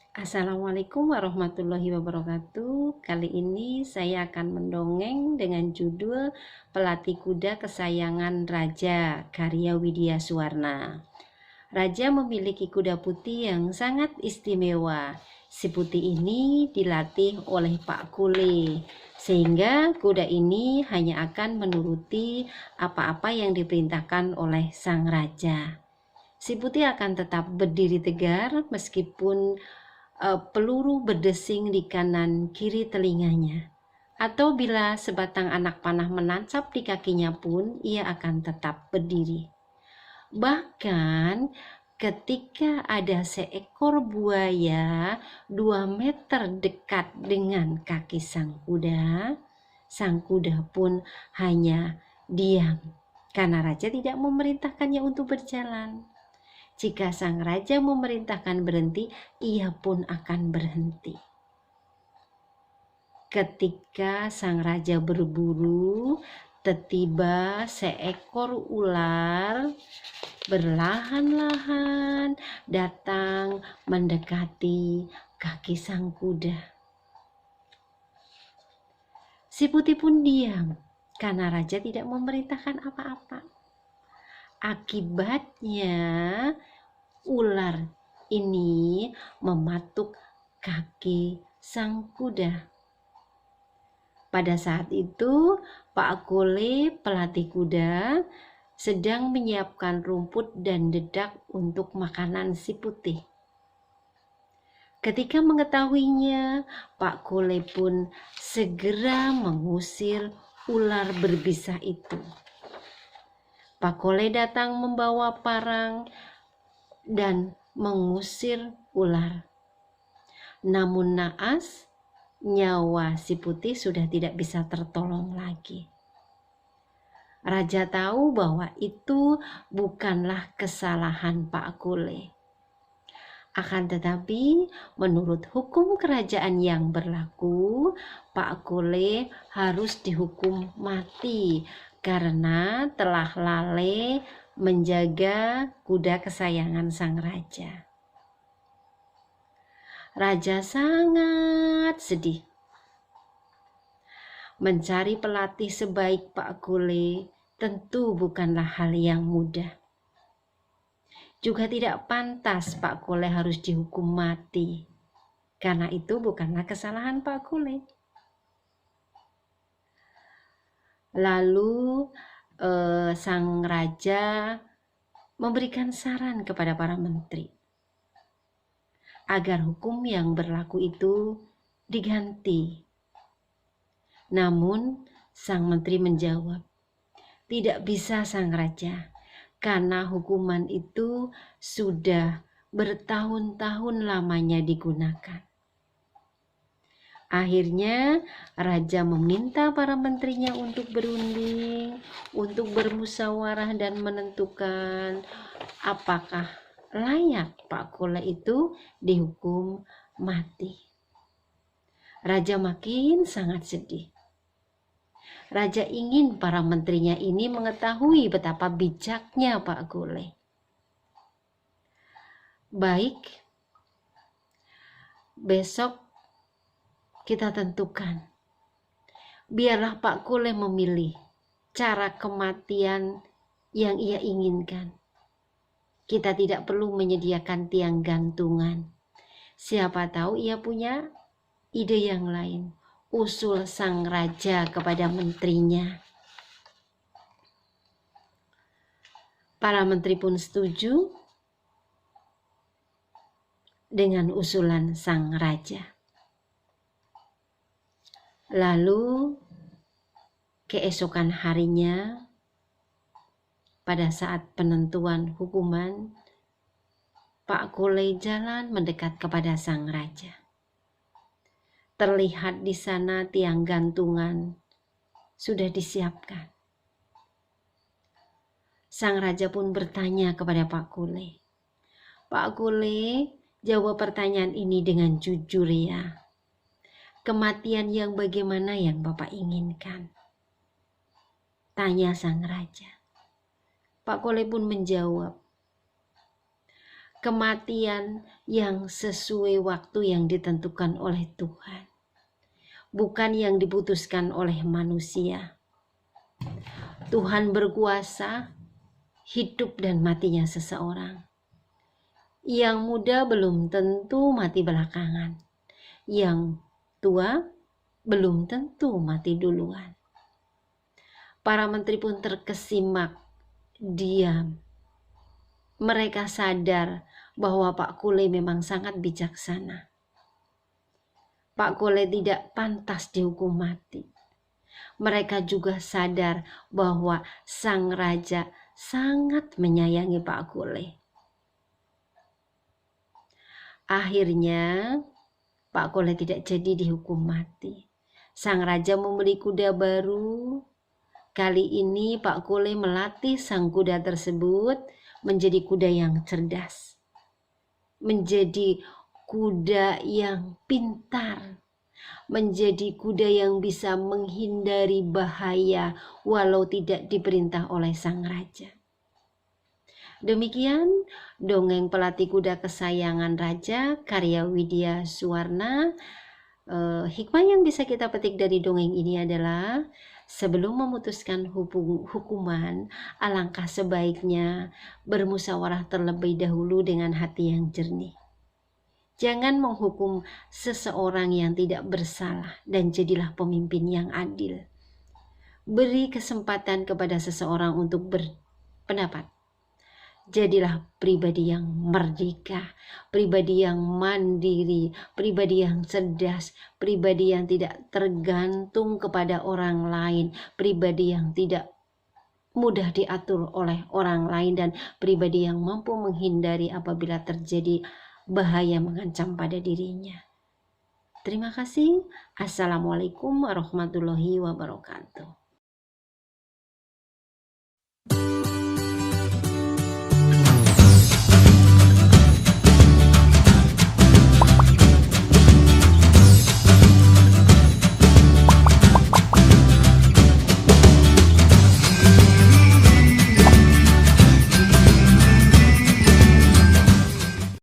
Assalamualaikum warahmatullahi wabarakatuh. Kali ini saya akan mendongeng dengan judul Pelatih Kuda Kesayangan Raja, karya Widya Suwarna. Raja memiliki kuda putih yang sangat istimewa. Si putih ini dilatih oleh Pak Kule, sehingga kuda ini hanya akan menuruti apa-apa yang diperintahkan oleh sang raja. Si putih akan tetap berdiri tegar meskipun peluru berdesing di kanan kiri telinganya, atau bila sebatang anak panah menancap di kakinya pun ia akan tetap berdiri. Bahkan ketika ada seekor buaya 2 meter dekat dengan kaki sang kuda pun hanya diam karena raja tidak memerintahkannya untuk berjalan. Jika sang raja memerintahkan berhenti, ia pun akan berhenti. Ketika sang raja berburu, tiba-tiba seekor ular berlahan-lahan datang mendekati kaki sang kuda. Si putih pun diam karena raja tidak memerintahkan apa-apa. Akibatnya ular ini mematuk kaki sang kuda. Pada saat itu, Pak Kole, pelatih kuda, sedang menyiapkan rumput dan dedak untuk makanan si putih. Ketika mengetahuinya, Pak Kole pun segera mengusir ular berbisa itu. Pak Kole datang membawa parang dan mengusir ular. Namun naas, nyawa si putih sudah tidak bisa tertolong lagi. Raja tahu bahwa itu bukanlah kesalahan Pak Kole. Akan tetapi, menurut hukum kerajaan yang berlaku, Pak Kole harus dihukum mati karena telah lalai menjaga kuda kesayangan sang raja. Raja sangat sedih. Mencari pelatih sebaik Pak Kole tentu bukanlah hal yang mudah. Juga tidak pantas Pak Kole harus dihukum mati, karena itu bukanlah kesalahan Pak Kole. Lalu sang raja memberikan saran kepada para menteri agar hukum yang berlaku itu diganti. Namun sang menteri menjawab, tidak bisa sang raja, karena hukuman itu sudah bertahun-tahun lamanya digunakan. Akhirnya raja meminta para menterinya untuk berunding, untuk bermusyawarah dan menentukan apakah layak Pak Kole itu dihukum mati. Raja makin sangat sedih. Raja ingin para menterinya ini mengetahui betapa bijaknya Pak Kole. Baik, besok kita tentukan. Biarlah Pak Kole memilih cara kematian yang ia inginkan. Kita tidak perlu menyediakan tiang gantungan. Siapa tahu ia punya ide yang lain. Usul sang raja kepada menterinya. Para menteri pun setuju dengan usulan sang raja. Lalu keesokan harinya, pada saat penentuan hukuman, Pak Kole jalan mendekat kepada sang raja. Terlihat di sana tiang gantungan sudah disiapkan. Sang raja pun bertanya kepada Pak Kole, Pak Kole, jawab pertanyaan ini dengan jujur ya. Kematian yang bagaimana yang Bapak inginkan? Tanya sang raja. Pak Kole pun menjawab, kematian yang sesuai waktu yang ditentukan oleh Tuhan, bukan yang diputuskan oleh manusia. Tuhan berkuasa hidup dan matinya seseorang. Yang muda belum tentu mati belakangan. Yang tua belum tentu mati duluan. Para menteri pun terkesimak diam. Mereka sadar bahwa Pak Kule memang sangat bijaksana. Pak Kule tidak pantas dihukum mati. Mereka juga sadar bahwa sang raja sangat menyayangi Pak Kule. Akhirnya Pak Kule tidak jadi dihukum mati. Sang raja membeli kuda baru. Kali ini Pak Kule melatih sang kuda tersebut menjadi kuda yang cerdas, menjadi kuda yang pintar, menjadi kuda yang bisa menghindari bahaya walau tidak diperintah oleh sang raja. Demikian dongeng pelatih kuda kesayangan raja karya Widya Suwarna. Hikmah yang bisa kita petik dari dongeng ini adalah sebelum memutuskan hukuman, alangkah sebaiknya bermusyawarah terlebih dahulu dengan hati yang jernih. Jangan menghukum seseorang yang tidak bersalah dan jadilah pemimpin yang adil. Beri kesempatan kepada seseorang untuk berpendapat. Jadilah pribadi yang merdeka, pribadi yang mandiri, pribadi yang cerdas, pribadi yang tidak tergantung kepada orang lain, pribadi yang tidak mudah diatur oleh orang lain, dan pribadi yang mampu menghindari apabila terjadi bahaya mengancam pada dirinya. Terima kasih. Assalamualaikum warahmatullahi wabarakatuh.